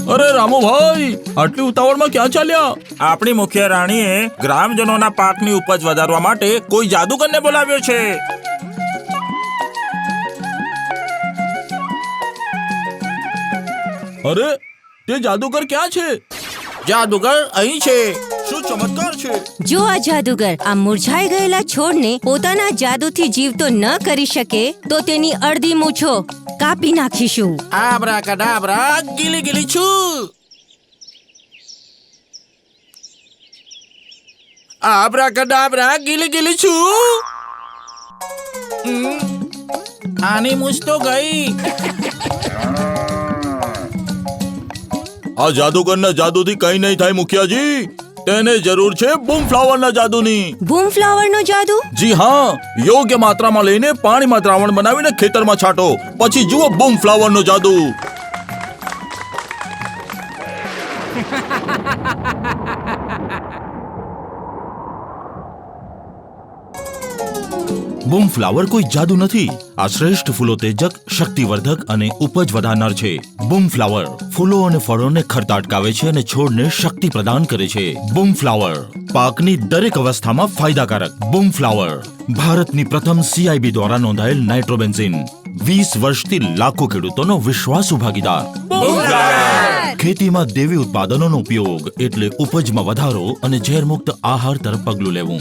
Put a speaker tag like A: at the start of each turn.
A: અરે રામુભાઈ, આટલી ઉતાવળમાં ક્યાં ચાલ્યા?
B: આપણી મુખ્ય રાણીએ ગ્રામજનોના પાકની ઉપજ વધારવા માટે કોઈ જાદુગરને બોલાવ્યો છે.
A: અરે, તે જાદુગર ક્યાં છે?
B: જાદુગર અહીં છે.
A: શું ચમત્કાર છે!
C: જો આ જાદુગર આ મુરઝાઈ ગયેલા છોડને પોતાના જાદુથી જીવતો ન કરી શકે તો તેની અડધી મૂછો કાપી નાખીશું.
B: આબ્રાકાડાબ્રા, ગીલી ગીલી છું. આબ્રાકાડાબ્રા, ગીલી ગીલી છું. આની મૂછ તો ગઈ.
A: આ જાદુગરના જાદુથી કઈ નહીં થાય મુખિયાજી. તેને જરૂર છે બૂમ ફ્લાવરના જાદુની.
C: બૂમ ફ્લાવરનો જાદુ?
A: જી હા, યોગ્ય માત્રામાં લઈને પાણીમાં દ્રાવણ બનાવીને ખેતરમાં છાંટો, પછી જુઓ બૂમ ફ્લાવરનો જાદુ. બૂમ ફ્લાવર કોઈ જાદુ નથી. આ શ્રેષ્ઠ ફૂલો તેજક, શક્તિવર્ધક અને ઉપજ વધારનાર છે. બૂમ ફ્લાવર ફૂલો અને ફળોને ખરતા અટકાવે છે અને છોડને શક્તિ પ્રદાન કરે છે. બૂમ ફ્લાવર પાકની દરેક અવસ્થામાં ફાયદાકારક. બૂમ ફ્લાવર ભારતની પ્રથમ CIB દ્વારા નોંધાયેલ નાઇટ્રોબેન્ઝિન. 20 વર્ષથી લાખો ખેડૂતોનો વિશ્વાસુ ભાગીદાર. ખેતીમાં દૈવી ઉત્પાદનોનો ઉપયોગ એટલે ઉપજમાં વધારો અને ઝેરમુક્ત આહાર તરફ પગલું લેવું.